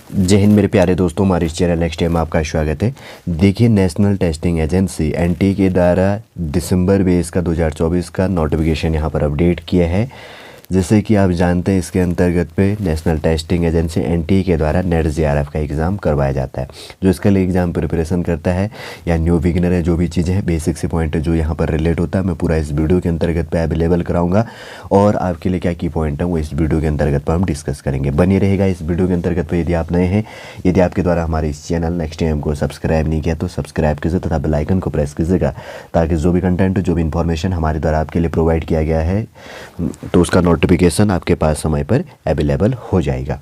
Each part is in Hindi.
जय हिंद मेरे प्यारे दोस्तों, हमारे इस चैनल नेक्स्ट टाइम आपका स्वागत है। देखिए, नेशनल टेस्टिंग एजेंसी एनटीए के द्वारा दिसंबर बेस का 2024 का नोटिफिकेशन यहाँ पर अपडेट किया है। जैसे कि आप जानते हैं, इसके अंतर्गत पे नेशनल टेस्टिंग एजेंसी एनटीए के द्वारा नेट जेआरएफ का एग्ज़ाम करवाया जाता है। जो इसके लिए एग्ज़ाम प्रिपरेशन करता है या न्यू बिगिनर है, जो भी चीज़ें हैं, बेसिक से पॉइंट जो यहाँ पर रिलेट होता है, मैं पूरा इस वीडियो के अंतर्गत पे अवेलेबल कराऊंगा। और आपके लिए क्या की पॉइंट है वो इस वीडियो के अंतर्गत पर हम डिस्कस करेंगे। बनी रहेगा इस वीडियो के अंतर्गत पर। यदि आप नए हैं, यदि आपके द्वारा हमारे इस चैनल नेक्स्ट टाइम को सब्सक्राइब नहीं किया तो सब्सक्राइब कीजिए तथा बेल आइकन को प्रेस कीजिएगा, ताकि जो भी कंटेंट, जो भी इंफॉर्मेशन हमारे द्वारा आपके लिए प्रोवाइड किया गया है, तो उसका नोटिफिकेशन आपके पास समय पर अवेलेबल हो जाएगा।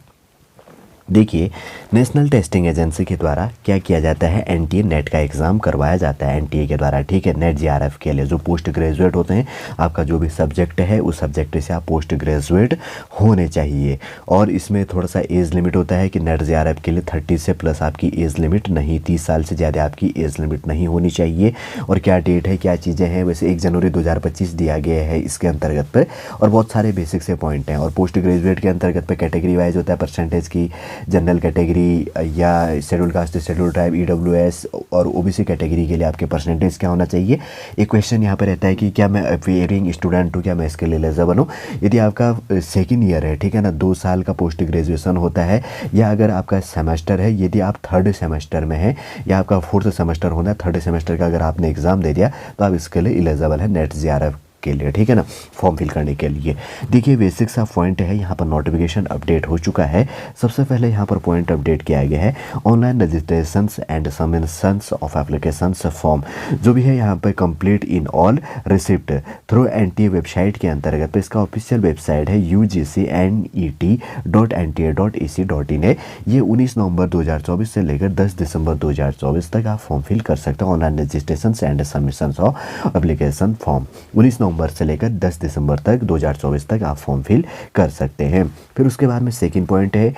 देखिए, नेशनल टेस्टिंग एजेंसी के द्वारा क्या किया जाता है, एनटीए नेट का एग्ज़ाम करवाया जाता है एनटीए के द्वारा। ठीक है, नेट जेआरएफ के लिए जो पोस्ट ग्रेजुएट होते हैं, आपका जो भी सब्जेक्ट है उस सब्जेक्ट से आप पोस्ट ग्रेजुएट होने चाहिए। और इसमें थोड़ा सा एज लिमिट होता है कि नेट जेआरएफ के लिए 30 से प्लस आपकी एज लिमिट नहीं, 30 साल से ज़्यादा आपकी एज लिमिट नहीं होनी चाहिए। और क्या डेट है, क्या चीज़ें हैं, वैसे 1 जनवरी 2025 दिया गया है इसके अंतर्गत पर। और बहुत सारे बेसिक से पॉइंट हैं। और पोस्ट ग्रेजुएट के अंतर्गत पर कैटेगरी वाइज होता है परसेंटेज की, जनरल कैटेगरी या schedule caste, schedule tribe, EWS और ओबीसी कैटेगरी के लिए आपके परसेंटेज क्या होना चाहिए। एक क्वेश्चन यहाँ पर रहता है कि क्या मैं अपियरिंग स्टूडेंट हूँ, क्या मैं इसके लिए एलिजिबल हूँ। यदि आपका सेकेंड ईयर है, ठीक है ना, 2 साल का पोस्ट ग्रेजुएशन होता है, या अगर आपका सेमेस्टर है, यदि आप 3rd सेमेस्टर में है, या आपका 4th सेमेस्टर होना है, 3rd सेमेस्टर का अगर आपने एग्ज़ाम दे दिया तो आप इसके लिए एलिजिबल है नेट जेआरएफ के लिए। ठीक है ना, फॉर्म फिल करने के लिए। देखिए, बेसिक सा पॉइंट है, यहाँ पर नोटिफिकेशन अपडेट हो चुका है। सबसे पहले यहाँ पर पॉइंट अपडेट किया गया है, online registrations and submissions of applications form जो भी है यहाँ पर complete in all receipt through NTA website के अंतर्गत पे। इसका ऑफिशियल वेबसाइट है ugcnet.nta.ac.in है। ये 19 नवंबर 2024 से लेकर 10 दिसंबर 2024 तक आप फॉर्म फिल कर सकते हैं। Online registration and submissions of application form 19 नवंबर से लेकर 10 दिसंबर तक 2024 तक आप फॉर्म फिल कर सकते हैं। फिर उसके बाद में सेकंड पॉइंट है,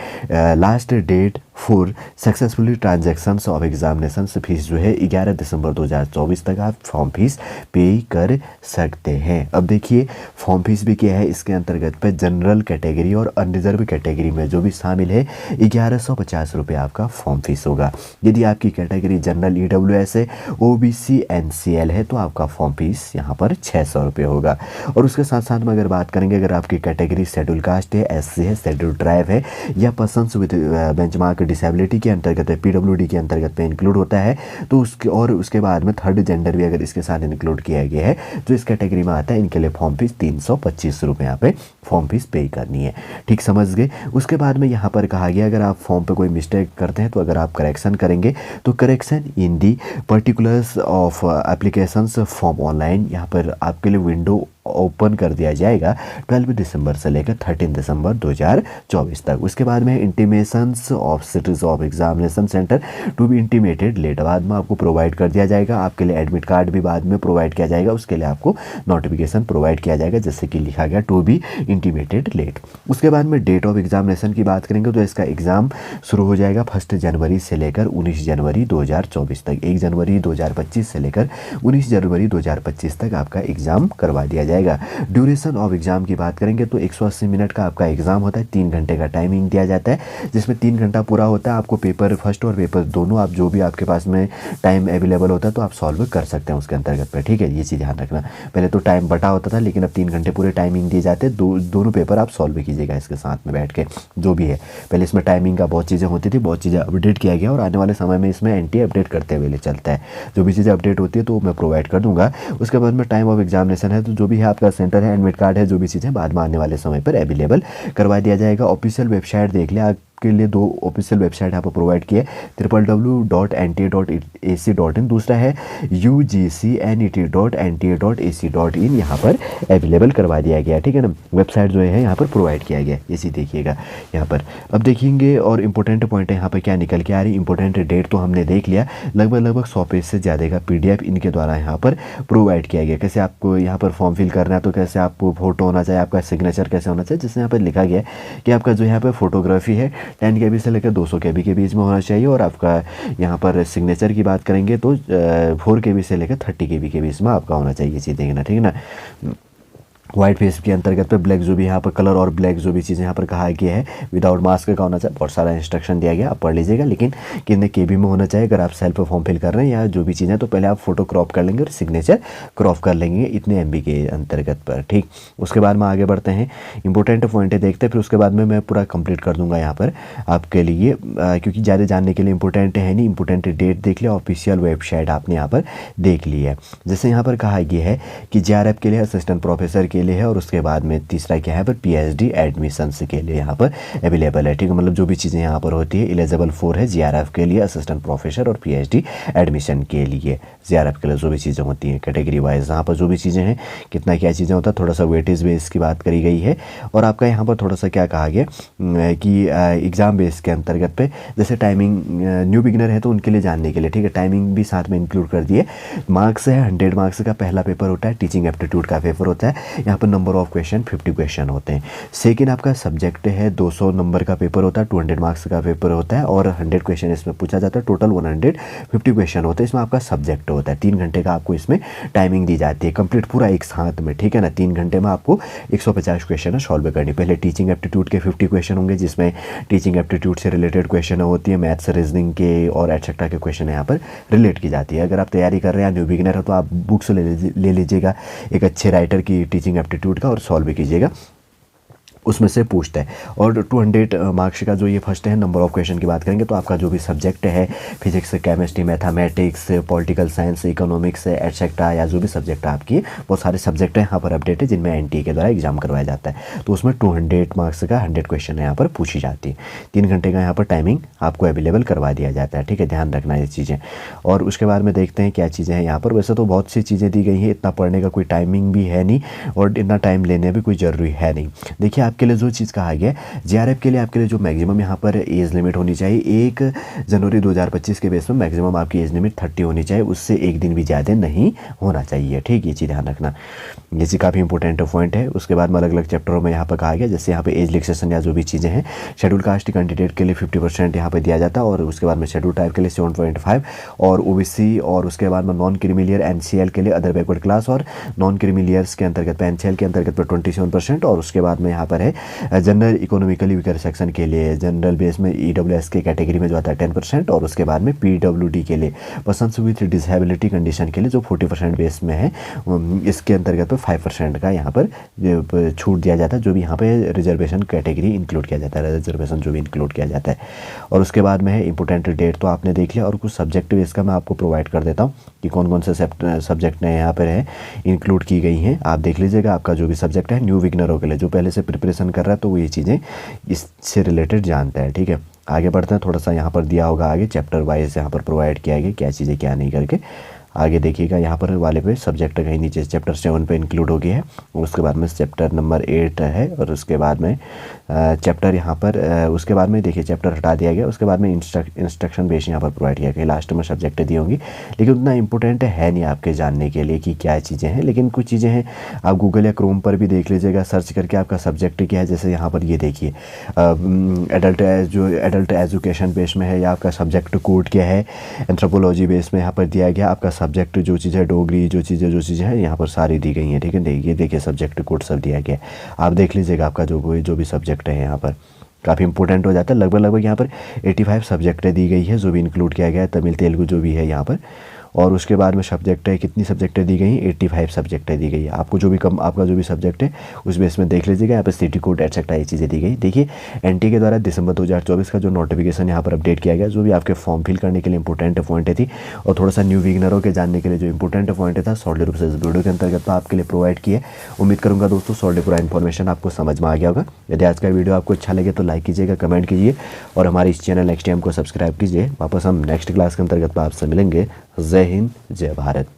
last date for successfully transactions of examinations fees जो है 11 दिसंबर 2024 तक आप फॉर्म फीस पे कर सकते हैं। अब देखिए, फॉर्म फीस भी क्या है इसके अंतर्गत पे, जनरल कैटेगरी और अनरिजर्व कैटेगरी में जो भी शामिल है 1150 रुपये आपका फॉर्म फीस होगा। यदि आपकी कैटेगरी जनरल ईडब्ल्यूएस है, ओबीसी एनसीएल है, तो आपका फॉर्म फीस यहाँ पर 600 रुपये होगा। और उसके साथ साथ में अगर बात करेंगे, अगर आपकी कैटेगरी शेड्यूल कास्ट है, एससी है, शेड्यूल ट्राइब है, या पर्सन्स विद बेंचमार्क डिसेबिलिटी के अंतर्गत है, पीडब्ल्यूडी के अंतर्गत पे इंक्लूड होता है, तो उसके बाद में 3rd जेंडर भी अगर इसके साथ इंक्लूड किया गया है, जो इस कैटेगरी में आता है, इनके लिए फॉर्म फीस 325 रुपये यहाँ पे फॉर्म फीस पे करनी है। ठीक समझ गए। उसके बाद में यहाँ पर कहा गया, अगर आप फॉर्म पे कोई मिस्टेक करते हैं तो अगर आप करेक्शन करेंगे तो correction in the particulars of applications form online यहाँ पर आपके लिए विंडो ओपन कर दिया जाएगा 12 दिसंबर से लेकर 13 दिसंबर 2024 तक। उसके बाद में intimations of cities of examination centre to be intimated late बाद में आपको प्रोवाइड कर दिया जाएगा। आपके लिए एडमिट कार्ड भी बाद में प्रोवाइड किया जाएगा, उसके लिए आपको नोटिफिकेशन प्रोवाइड किया जाएगा, जैसे कि लिखा गया टू बी इंटीमेटेड लेट। उसके बाद में डेट ऑफ एग्जामिनेशन की बात करेंगे तो इसका एग्ज़ाम शुरू हो जाएगा 1 जनवरी से लेकर 19 जनवरी 2024 तक। 1 जनवरी 2025 से लेकर 19 जनवरी 2025 तक आपका एग्ज़ाम करवा दिया जाएगा। ड्यूरेशन ऑफ एग्जाम की बात करेंगे तो 180 मिनट का आपका एग्जाम होता है, 3 घंटे का टाइमिंग दिया जाता है, जिसमें 3 घंटा पूरा होता है। आपको पेपर फर्स्ट और पेपर दोनों, आप जो भी आपके पास में टाइम अवेलेबल होता है तो आप सॉल्व कर सकते हैं उसके अंतर्गत पर। ठीक है, ये चीज़ ध्यान रखना। पहले तो टाइम बटा होता था, लेकिन अब 3 घंटे पूरे टाइमिंग दिए जाते हैं। दोनों पेपर आप सॉल्व कीजिएगा इसके साथ में बैठ के, जो भी है। पहले इसमें टाइमिंग का बहुत चीज़ें होती थी, बहुत चीज़ें अपडेट किया गया और आने वाले समय में इसमें एनटीए अपडेट करते हुए चलता है। जो भी चीज़ें अपडेट होती है तो मैं प्रोवाइड कर दूंगा। उसके बाद में टाइम ऑफ एग्जामिनेशन है, तो जो भी है आपका सेंटर है, एडमिट कार्ड है, जो भी चीज़ें बाद में आने वाले समय पर अवेलेबल करवा दिया जाएगा। ऑफिशियल वेबसाइट देख लिया, के लिए 2 ऑफिशियल वेबसाइट यहाँ पर प्रोवाइड किए, www.nta.ac.in, दूसरा है ugcnet.nta.ac.in, यहाँ पर अवेलेबल करवा दिया गया। ठीक है ना, वेबसाइट जो है यहाँ पर प्रोवाइड किया गया, इसी देखिएगा यहाँ पर। अब देखेंगे और इंपॉर्टेंट पॉइंट है यहाँ पर क्या निकल के आ रही। इंपॉर्टेंट डेट तो हमने देख लिया, लगभग 100 पेज से ज़्यादा का PDF इनके द्वारा यहाँ पर प्रोवाइड किया गया। कैसे आपको यहाँ पर फॉर्म फिल करना है, तो कैसे आपको फोटो होना चाहिए, आपका सिग्नेचर कैसे होना चाहिए, जिससे यहाँ पर लिखा गया कि आपका जो यहाँ पर फोटोग्राफी है 10 KB से लेकर 200 KB के बीच में होना चाहिए। और आपका यहाँ पर सिग्नेचर की बात करेंगे तो 4 KB से लेकर 30 KB के बीच में आपका होना चाहिए, चीज़ देखना। ठीक है ना। व्हाइट फेस के अंतर्गत पे ब्लैक जो भी यहाँ पर कलर और ब्लैक जो भी चीज़ें यहाँ पर कहा गया है, विदाउट मास्क का होना चाहिए। बहुत सारा इंस्ट्रक्शन दिया गया, आप पढ़ लीजिएगा। लेकिन कितने केबी में होना चाहिए, अगर आप सेल्फ फॉर्म फिल कर रहे हैं या जो भी चीज़ें, तो पहले आप फोटो क्रॉप कर लेंगे और सिग्नेचर क्रॉप कर लेंगे इतने MB के अंतर्गत पर, ठीक। उसके बाद में आगे बढ़ते हैं, इंपॉर्टेंट पॉइंट देखते हैं, फिर उसके बाद में मैं पूरा कंप्लीट कर दूंगा यहाँ पर आपके लिए, क्योंकि ज़्यादा जानने के लिए इंपॉर्टेंट है नहीं। इंपॉर्टेंट डेट देख लिया, ऑफिशियल वेबसाइट आपने यहाँ पर देख ली है। जैसे यहाँ पर कहा गया है कि JRF के लिए असिस्टेंट प्रोफेसर के लिए है, और उसके बाद में तीसरा क्या है पर PhD एडमिशन्स के लिए यहाँ पर अवेलेबल है, ठीक है। मतलब जो भी चीज़ें यहाँ पर होती है एलिजिबल फॉर है JRF के लिए, असिस्टेंट प्रोफेसर और PhD एडमिशन के लिए JRF के लिए जो भी चीज़ें होती हैं कैटेगरी वाइज, यहाँ पर जो भी चीज़ें हैं, कितना क्या चीज़ें होता है, थोड़ा सा वेटेज बेस की बात करी गई है। और आपका यहाँ पर थोड़ा सा क्या कहा गया कि एग्ज़ाम बेस के अंतर्गत पे, जैसे टाइमिंग न्यू बिगिनर है तो उनके लिए जानने के लिए, ठीक है, टाइमिंग भी साथ में इंक्लूड कर दिए। मार्क्स है 100 मार्क्स का पहला पेपर होता है, टीचिंग एप्टीट्यूड का पेपर होता है। यहाँ पर नंबर ऑफ क्वेश्चन 50 क्वेश्चन होते हैं। सेकेंड आपका सब्जेक्ट है 200 नंबर का पेपर होता है, 200 मार्क्स का पेपर होता है, और 100 क्वेश्चन इसमें पूछा जाता है। टोटल 150 क्वेश्चन होते हैं। इसमें आपका सब्जेक्ट होता है, 3 घंटे का आपको इसमें टाइमिंग दी जाती है, कंप्लीट पूरा एक साथ में, ठीक है ना। 3 घंटे में आपको 150 क्वेश्चन सॉल्व करनी। पहले टीचिंग एप्टीट्यूड के 50 क्वेश्चन होंगे, जिसमें टीचिंग एप्टीट्यूड से रिलेटेड क्वेश्चन होती है, मैथ्स रीजनिंग के और एटसेट्रा के क्वेश्चन यहाँ पर रिलेट की जाती है। अगर आप तैयारी कर रहे हैं, न्यू बिगिनर हो, तो आप बुक्स ले लीजिएगा एक अच्छे राइटर की टीचिंग एप्टीट्यूड का, और सॉल्व भी कीजिएगा, उसमें से पूछता है। और 200 मार्क्स का जो ये फर्स्ट है, नंबर ऑफ क्वेश्चन की बात करेंगे तो आपका जो भी सब्जेक्ट है, physics, chemistry, mathematics, political science, economics etcetera, या जो भी सब्जेक्ट आपकी, बहुत सारे सब्जेक्ट हैं यहाँ पर अपडेट है, जिनमें NTA के द्वारा एग्जाम करवाया जाता है। तो उसमें 200 मार्क्स का 100 क्वेश्चन यहाँ पर पूछी जाती है। 3 घंटे का यहाँ पर टाइमिंग आपको अवेलेबल करवा दिया जाता है, ठीक है, ध्यान रखना ये चीज़ें। और उसके बाद में देखते हैं क्या चीज़ें हैं यहाँ पर। वैसे तो बहुत सी चीज़ें दी गई हैं, इतना पढ़ने का कोई टाइमिंग भी है नहीं, और इतना टाइम लेने भी कोई ज़रूरी है नहीं। देखिए, आपके लिए जो चीज़ कहा गया है, JRF के लिए आपके लिए जो मैक्सिमम यहाँ पर एज लिमिट होनी चाहिए, 1 जनवरी 2025 के बेस में मैक्सिमम आपकी एज लिमिट 30 होनी चाहिए, उससे एक दिन भी ज़्यादा नहीं होना चाहिए, ठीक, ये चीज़ ध्यान रखना। ये चीज़ काफ़ी इंपॉर्टेंट पॉइंट है। उसके बाद में अलग अलग चैप्टरों में यहाँ पर कहा गया, जैसे यहाँ पे एज रिलैक्सेशन या जो भी चीज़ें हैं, शेड्यूल कास्ट कैंडिडेट के लिए 50% यहाँ पर दिया जाता है, और उसके बाद में शेड्यूल टाइप के लिए 7.5, और OBC, और उसके बाद में नॉन क्रीमिलियर NCL के लिए, अदर बैकवर्ड क्लास और नॉन क्रीमिलियर्स के अंतर्गत पे, NCL के अंतर्गत पर 27%, और उसके बाद में यहाँ पर है जनरल इकोनॉमिकली वीकर सेक्शन के लिए, जनरल बेस में EWS के कैटेगरी में जो आता है 10%, और उसके बाद में PWD के लिए, पर्सन्स विथ डिसेबिलिटी कंडीशन के लिए, जो 40% बेस में है, इसके अंतर्गत पर 5% का यहाँ पर छूट दिया जाता है, जो भी यहाँ पे रिजर्वेशन कैटेगरी इंक्लूड किया जाता है, रिजर्वेशन जो भी इंक्लूड किया जाता है। और उसके बाद में है इंपॉर्टेंट डेट, तो आपने देख लिया, और कुछ सब्जेक्ट बेस का मैं आपको प्रोवाइड कर देता हूँ कि कौन कौन से सब्जेक्ट ने यहाँ पर है इंक्लूड की गई हैं। आप देख लीजिएगा, आपका जो भी सब्जेक्ट है न्यू बिगिनरों के लिए, जो पहले से प्रिपरेशन कर रहा है, तो वो ये चीज़ें इससे रिलेटेड जानता है, ठीक है। आगे बढ़ते हैं, थोड़ा सा यहाँ पर दिया होगा आगे चैप्टर वाइज यहाँ पर प्रोवाइड किया गया, क्या चीज़ें क्या नहीं करके। आगे देखिएगा यहाँ पर वाले पे सब्जेक्ट कहीं नीचे चैप्टर 7 पे इंक्लूड हो गया है, उसके बाद में चैप्टर नंबर 8 है, और उसके बाद में चैप्टर यहाँ पर उसके बाद में देखिए चैप्टर हटा दिया गया। उसके बाद में इंस्ट्रक्शन बेस यहाँ पर प्रोवाइड किया गया, लास्ट में सब्जेक्ट दी होंगी, लेकिन उतना इंपॉर्टेंट है नहीं आपके जानने के लिए कि क्या चीज़ें हैं। लेकिन कुछ चीज़ें हैं, आप गूगल या क्रोम पर भी देख लीजिएगा, सर्च करके आपका सब्जेक्ट क्या है। जैसे यहाँ पर ये देखिए एडल्ट एजुकेशन बेस में है, या आपका सब्जेक्ट कोड क्या है, एंथ्रोपोलॉजी बेस में यहाँ पर दिया गया। आपका सब्जेक्ट जो चीज़ है, डोगरी जो चीज़ें है यहाँ पर सारी दी गई हैं, ठीक है। ये देखिए सब्जेक्ट कोड सब दिया गया, आप देख लीजिएगा आपका जो भी सब्जेक्ट है यहाँ पर काफ़ी इंपॉर्टेंट हो जाता है। लगभग यहाँ पर 85 सब्जेक्ट दी गई है, जो भी इंक्लूड किया गया है, तमिल तेलुगु जो भी है यहाँ पर। और उसके बाद में सब्जेक्ट है, कितनी सब्जेक्ट दी गई हैं, 85 सब्जेक्ट दी गई है। आपको जो भी आपका जो भी सब्जेक्ट है उस बेस में देख लीजिएगा, यहाँ पर सिटी कोड एटसेट्रा ये चीज़ें दी गई। देखिए NTA के द्वारा दिसंबर 2024 का जो नोटिफिकेशन यहाँ पर अपडेट किया गया, जो भी आपके फॉर्म फिल करने के लिए इंपॉर्टेंट पॉइंट थी, और थोड़ा सा न्यू बिगिनरों के जानने के लिए जो इंपॉर्टेंट पॉइंट था, शॉर्ट रूप से इस वीडियो के अंतर्गत तो आपके लिए प्रोवाइड किए। उम्मीद करूँगा दोस्तों शॉर्ट पूरा इन्फॉर्मेशन आपको समझ में आ गया होगा। यदि आज का वीडियो आपको अच्छा लगे तो लाइक कीजिएगा, कमेंट कीजिए, और हमारे इस चैनल नेक्स्ट टाइम को सब्सक्राइब कीजिए। वापस हम नेक्स्ट क्लास के अंतर्गत आपसे मिलेंगे। जय हिंद, जय भारत।